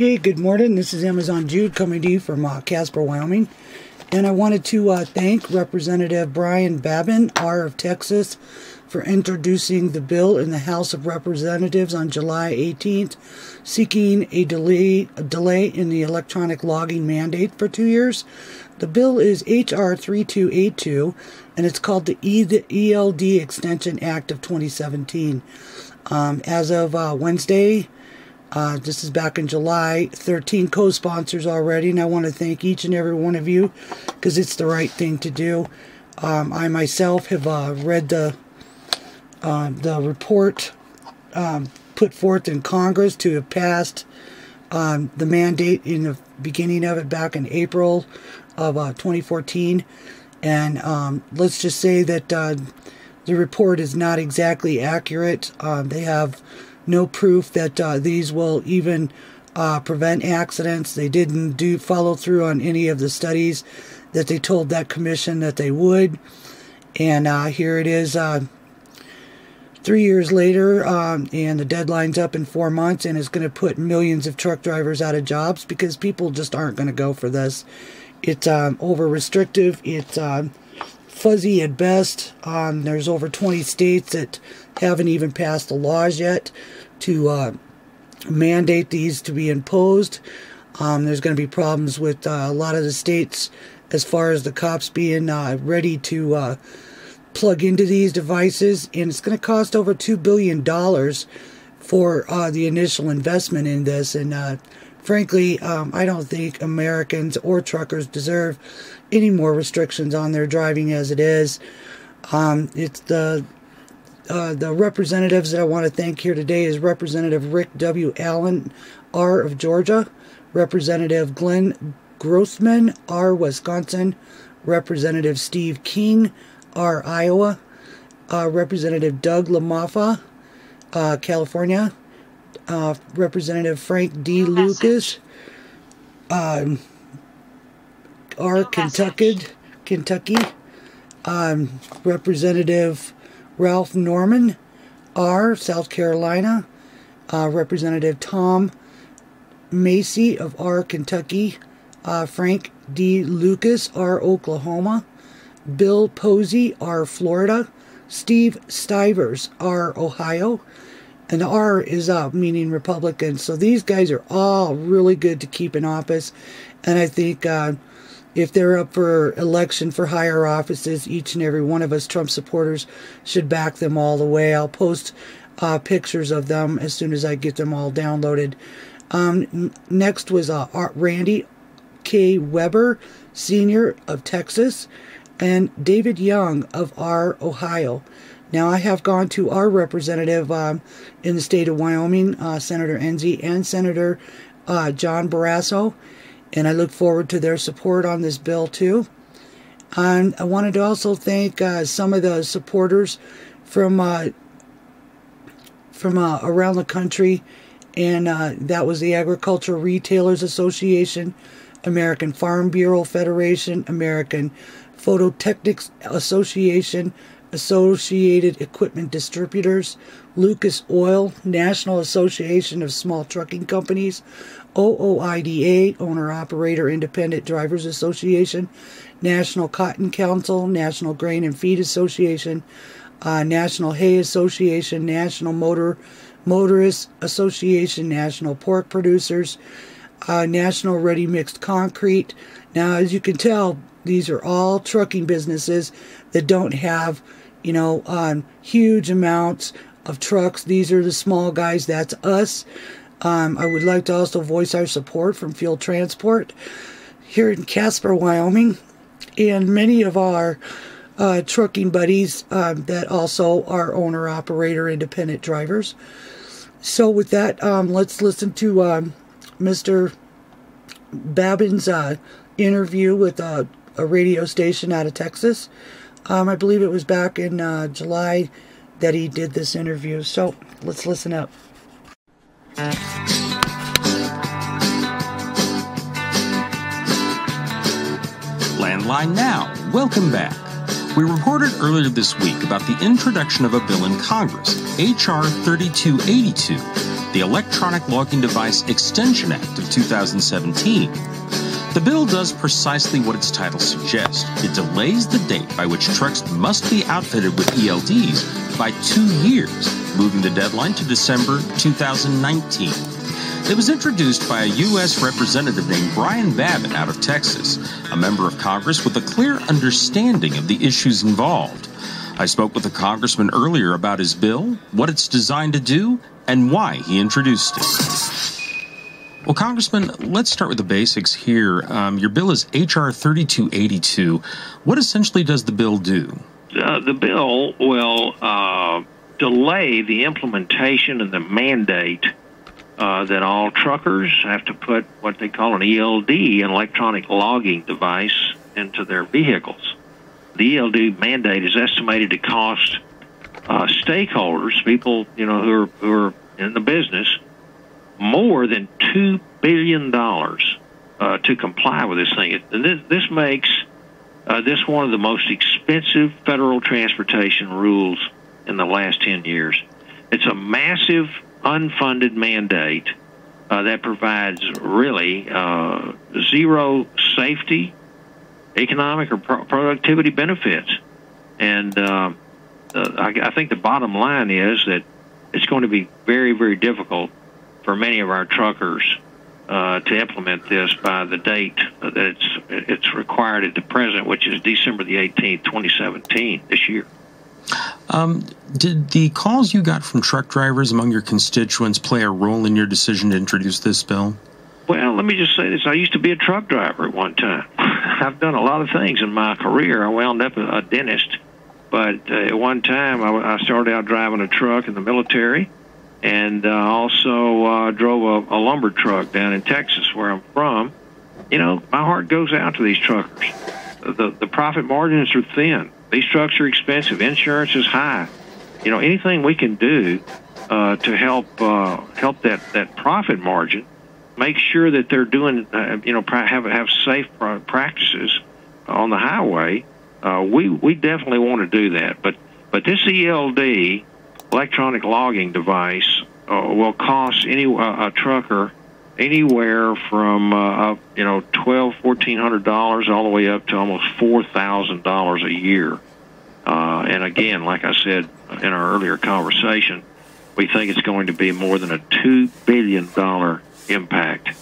Hey, good morning. This is Amazon Jude coming to you from Casper, Wyoming. And I wanted to thank Representative Brian Babin, R of Texas, for introducing the bill in the House of Representatives on July 18th, seeking a delay in the electronic logging mandate for 2 years. The bill is H.R. 3282, and it's called the ELD Extension Act of 2017. As of Wednesday, this is back in July, 13 co-sponsors already, and I want to thank each and every one of you because it's the right thing to do. I myself have read the report put forth in Congress to have passed the mandate in the beginning of it back in April of 2014. And let's just say that the report is not exactly accurate. They have no proof that these will even prevent accidents. They didn't follow through on any of the studies that they told that commission that they would. And here it is 3 years later, and the deadline's up in 4 months, and it's going to put millions of truck drivers out of jobs because people just aren't going to go for this. It's over-restrictive. It's fuzzy at best. There's over 20 states that haven't even passed the laws yet to mandate these to be imposed. There's going to be problems with a lot of the states as far as the cops being ready to plug into these devices, and it's going to cost over $2 billion for the initial investment in this. And frankly, I don't think Americans or truckers deserve any more restrictions on their driving as it is. It's the representatives that I want to thank here today is Representative Rick W. Allen, R of Georgia, Representative Glenn Grossman, R Wisconsin, Representative Steve King, R Iowa, Representative Doug LaMaffa, California, Representative Frank D. Lucas, R Kentucky, Representative Ralph Norman, R South Carolina, Representative Tom Macy of R Kentucky, Frank D. Lucas, R Oklahoma, Bill Posey, R Florida, Steve Stivers, R Ohio, and R is meaning Republican. So these guys are all really good to keep in office, and I think if they're up for election for higher offices, each and every one of us Trump supporters should back them all the way. I'll post pictures of them as soon as I get them all downloaded. Next was Randy K. Weber, Sr. of Texas, and David Young of R Ohio. Now, I have gone to our representative in the state of Wyoming, Senator Enzi, and Senator John Barrasso, and I look forward to their support on this bill too. I wanted to also thank some of the supporters from around the country, and that was the Agricultural Retailers Association, American Farm Bureau Federation, American Phototechnics Association, Associated Equipment Distributors, Lucas Oil, National Association of Small Trucking Companies, OOIDA, Owner-Operator Independent Drivers Association, National Cotton Council, National Grain and Feed Association, National Hay Association, National Motorists Association, National Pork Producers, National Ready Mixed Concrete. Now, as you can tell, these are all trucking businesses that don't have, you know, huge amounts of trucks. These are the small guys. That's us. I would like to also voice our support from Fuel Transport here in Casper, Wyoming, and many of our trucking buddies that also are owner-operator independent drivers. So with that, let's listen to Mr. Babin's interview with a radio station out of Texas. I believe it was back in July that he did this interview. So let's listen up. Landline now. Welcome back. We reported earlier this week about the introduction of a bill in Congress, H.R. 3282, the Electronic Logging Device Extension Act of 2017. The bill does precisely what its title suggests. It delays the date by which trucks must be outfitted with ELDs by 2 years, moving the deadline to December 2019. It was introduced by a U.S. representative named Brian Babbitt out of Texas, a member of Congress with a clear understanding of the issues involved. I spoke with the congressman earlier about his bill, what it's designed to do, and why he introduced it. Well, Congressman, let's start with the basics here. Your bill is H.R. 3282. What essentially does the bill do? The bill will delay the implementation and the mandate that all truckers have to put what they call an ELD, an electronic logging device, into their vehicles. The ELD mandate is estimated to cost stakeholders, people who are in the business, more than $2 billion to comply with this thing. This makes this one of the most expensive federal transportation rules in the last 10 years. It's a massive unfunded mandate that provides really zero safety, economic, or productivity benefits. And I think the bottom line is that it's going to be very, very difficult for many of our truckers to implement this by the date that it's required at the present, which is December the 18th, 2017, this year. Did the calls you got from truck drivers among your constituents play a role in your decision to introduce this bill? Well, let me just say this. I used to be a truck driver at one time. I've done a lot of things in my career. I wound up a dentist, but at one time I started out driving a truck in the military, and also drove a lumber truck down in Texas, where I'm from. My heart goes out to these truckers. The profit margins are thin. These trucks are expensive. Insurance is high. Anything we can do to help that profit margin, make sure that they're doing, have safe practices on the highway. We definitely want to do that. But this ELD, electronic logging device, will cost a trucker anywhere from $1,200–1,400 all the way up to almost $4,000 a year. And again, like I said in our earlier conversation, we think it's going to be more than a $2 billion impact.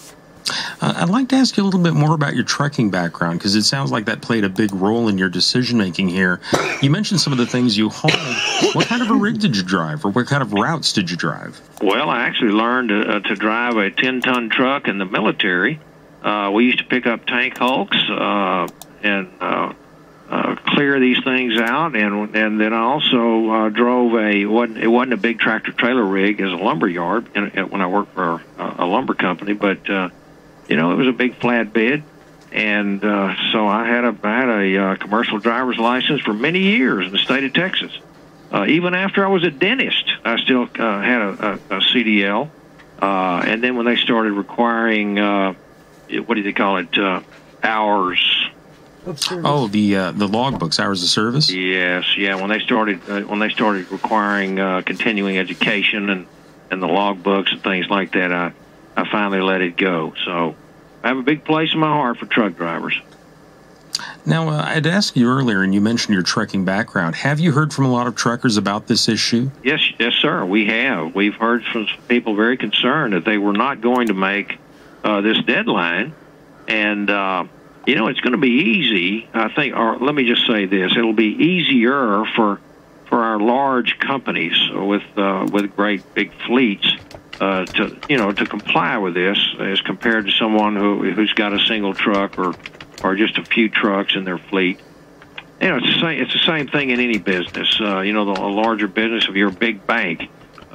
I'd like to ask you a little bit more about your trucking background, because it sounds like that played a big role in your decision-making here. You mentioned some of the things you hauled. What kind of a rig did you drive, or what kind of routes did you drive? Well, I actually learned to drive a 10-ton truck in the military. We used to pick up tank hulks and clear these things out, and then I also drove it wasn't a big tractor-trailer rig as a lumber yard when I worked for a lumber company, but it was a big flatbed, and so I had a commercial driver's license for many years in the state of Texas. Even after I was a dentist, I still had a CDL. And then when they started requiring, what do they call it, hours? Oh, the logbooks, hours of service. Yes, yeah. When they started requiring continuing education and the logbooks and things like that, I finally let it go. So I have a big place in my heart for truck drivers. Now, I'd asked you earlier, and you mentioned your trucking background. Have you heard from a lot of truckers about this issue? Yes, sir, we have. We've heard from people very concerned that they were not going to make this deadline. And, it's going to be easy, I think, or let me just say this. It'll be easier for our large companies with great big fleets to comply with this as compared to someone who's got a single truck or just a few trucks in their fleet. It's the same thing in any business. A larger business, if you're a big bank,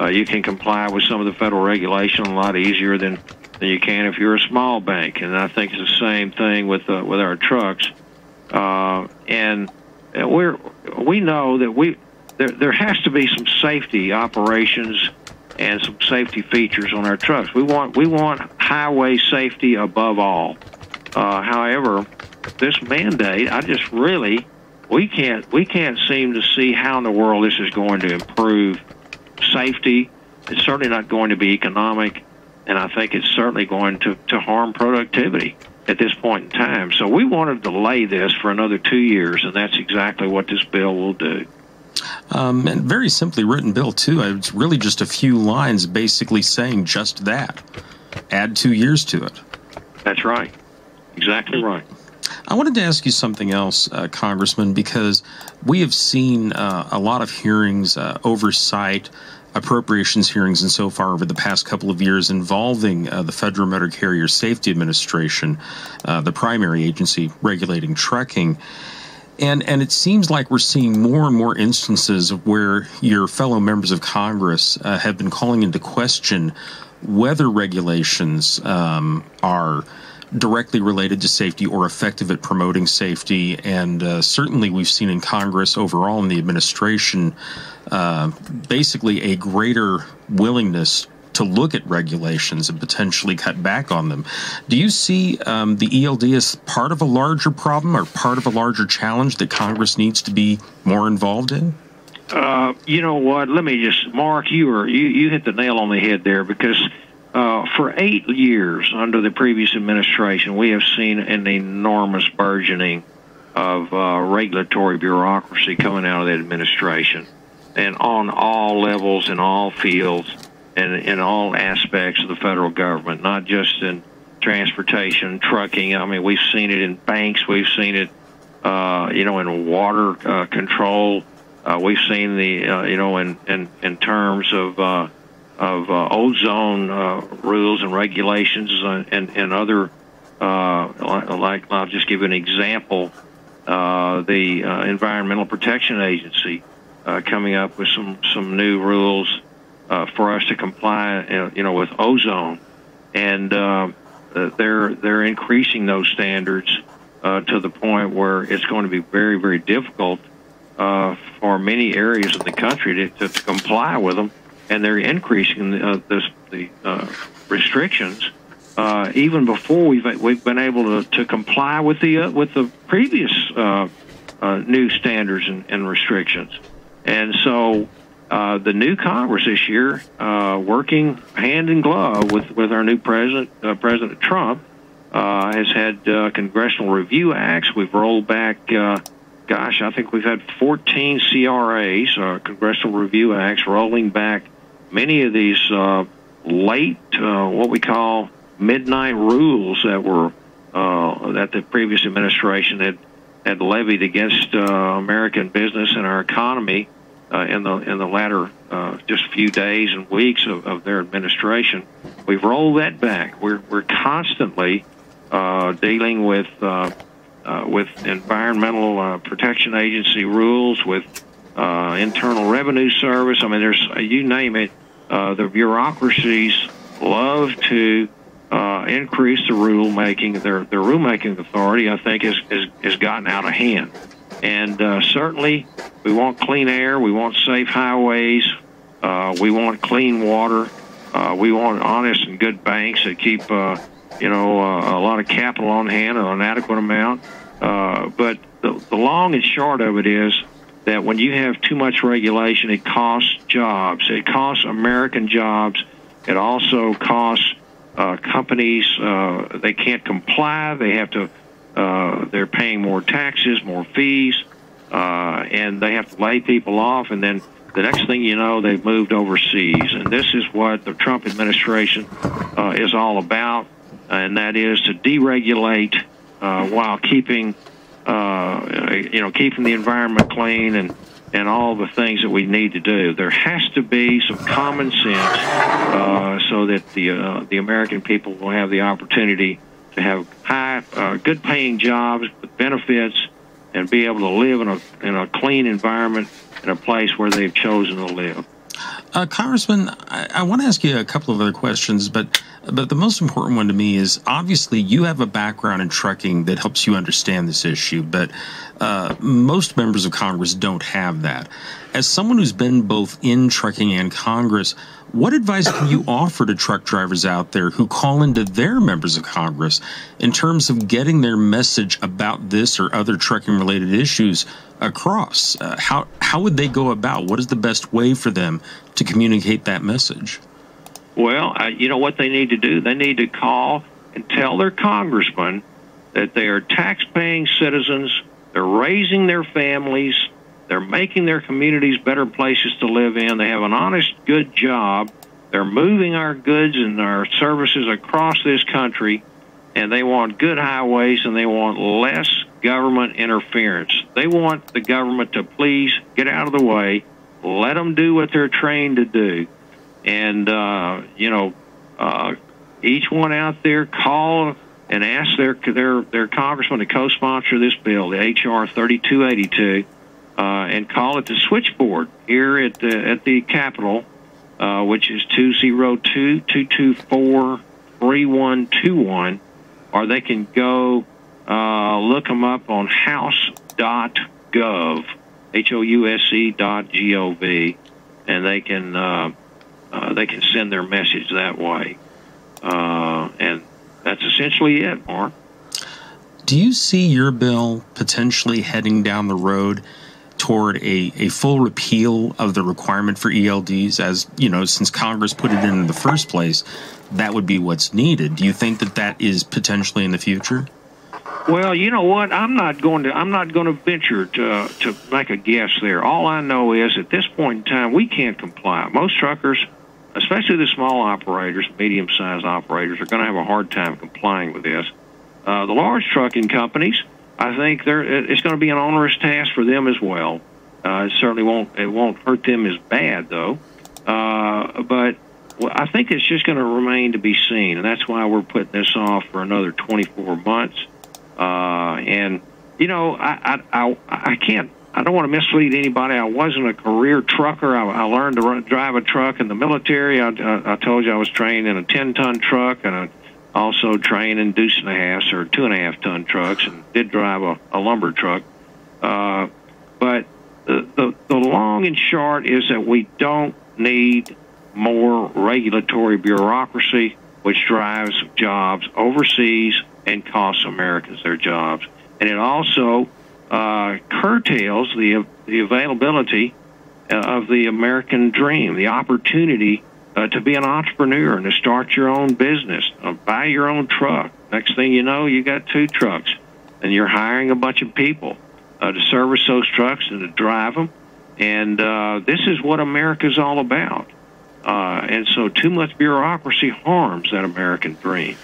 you can comply with some of the federal regulation a lot easier than you can if you're a small bank. And I think it's the same thing with our trucks. And we know that there has to be some safety operations and some safety features on our trucks. We want highway safety above all. However, this mandate, we can't seem to see how in the world this is going to improve safety It's certainly not going to be economic, and I think it's certainly going to harm productivity at this point in time. So we want to delay this for another 2 years, and that's exactly what this bill will do. And very simply written bill, too. It's really just a few lines basically saying just that. Add 2 years to it. That's right. Exactly right. I wanted to ask you something else, Congressman, because we have seen a lot of hearings, oversight, appropriations hearings and so far over the past couple of years involving the Federal Motor Carrier Safety Administration, the primary agency regulating trucking. And it seems like we're seeing more and more instances where your fellow members of Congress have been calling into question whether regulations are directly related to safety or effective at promoting safety. And certainly we've seen in Congress overall in the administration basically a greater willingness to look at regulations and potentially cut back on them. Do you see the ELD as part of a larger problem or part of a larger challenge that Congress needs to be more involved in? You know what? Let me just, Mark, you hit the nail on the head there, because for 8 years under the previous administration, we have seen an enormous burgeoning of regulatory bureaucracy coming out of that administration, and on all levels, in all fields, and in all aspects of the federal government, not just in transportation, trucking. I mean, we've seen it in banks. We've seen it, in water control. We've seen the, in terms of ozone rules and regulations and other, like I'll just give you an example. The Environmental Protection Agency coming up with some new rules for us to comply, with ozone, and they're increasing those standards to the point where it's going to be very, very difficult for many areas of the country to comply with them, and they're increasing the restrictions even before we've been able to comply with the previous new standards and restrictions, and so. The new Congress this year, working hand in glove with our new president, President Trump, has had congressional review acts. We've rolled back, I think we've had 14 CRAs, congressional review acts, rolling back many of these late, what we call midnight rules that were that the previous administration had levied against American business and our economy. In the latter just few days and weeks of their administration, we've rolled that back. We're constantly dealing with Environmental Protection Agency rules, with Internal Revenue Service. I mean, there's you name it. The bureaucracies love to increase the rulemaking. Their rulemaking authority, I think, has gotten out of hand. And certainly, we want clean air. We want safe highways. We want clean water. We want honest and good banks that keep, a lot of capital on hand, an adequate amount. But the long and short of it is that when you have too much regulation, it costs jobs. It costs American jobs. It also costs companies. They can't comply. They have to. They're paying more taxes, more fees, and they have to lay people off. And then the next thing you know, they've moved overseas. And this is what the Trump administration is all about, and that is to deregulate while keeping, keeping the environment clean and all the things that we need to do. There has to be some common sense so that the American people will have the opportunity to have high, good-paying jobs with benefits, and be able to live in a clean environment in a place where they've chosen to live. Congressman, I want to ask you a couple of other questions, but But the most important one to me is, obviously, you have a background in trucking that helps you understand this issue, but most members of Congress don't have that. As someone who's been both in trucking and Congress, what advice can you offer to truck drivers out there who call into their members of Congress in terms of getting their message about this or other trucking-related issues across? How would they go about? What is the best way for them to communicate that message? Well, you know what they need to do? They need to call and tell their congressman that they are tax-paying citizens, they're raising their families, they're making their communities better places to live in, they have an honest, good job, they're moving our goods and our services across this country, and they want good highways and they want less government interference. They want the government to please get out of the way, let them do what they're trained to do. And, each one out there call and ask their congressman to co-sponsor this bill, the H.R. 3282, and call it the switchboard here at the Capitol, which is 202-224-3121, or they can go look them up on house.gov, house.gov, and they can send their message that way. And that's essentially it, Mark. Do you see your bill potentially heading down the road toward a full repeal of the requirement for ELDs? As you know, since Congress put it in the first place, that would be what's needed. Do you think that is potentially in the future? Well, you know what? I'm not going to venture to make a guess there. All I know is at this point in time, we can't comply. Most truckers, especially the small operators, medium-sized operators, are going to have a hard time complying with this. The large trucking companies, I think it's going to be an onerous task for them as well. It certainly won't hurt them as bad, though. But I think it's just going to remain to be seen, and that's why we're putting this off for another 24 months. And you know, I can't. I don't want to mislead anybody. I wasn't a career trucker. I learned to drive a truck in the military. I told you I was trained in a 10-ton truck, and I also trained in deuce and a half or 2.5-ton trucks, and did drive a lumber truck. But the long and short is that we don't need more regulatory bureaucracy, which drives jobs overseas and costs Americans their jobs. And it also curtails the availability of the American dream, the opportunity to be an entrepreneur and to start your own business, buy your own truck. Next thing you know, you got 2 trucks, and you're hiring a bunch of people to service those trucks and to drive them. And this is what America's all about. And so too much bureaucracy harms that American dream.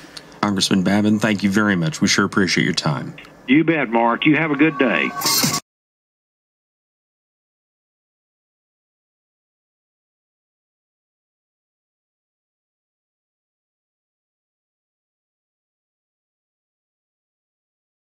Congressman Babin, thank you very much. We sure appreciate your time. You bet, Mark. You have a good day.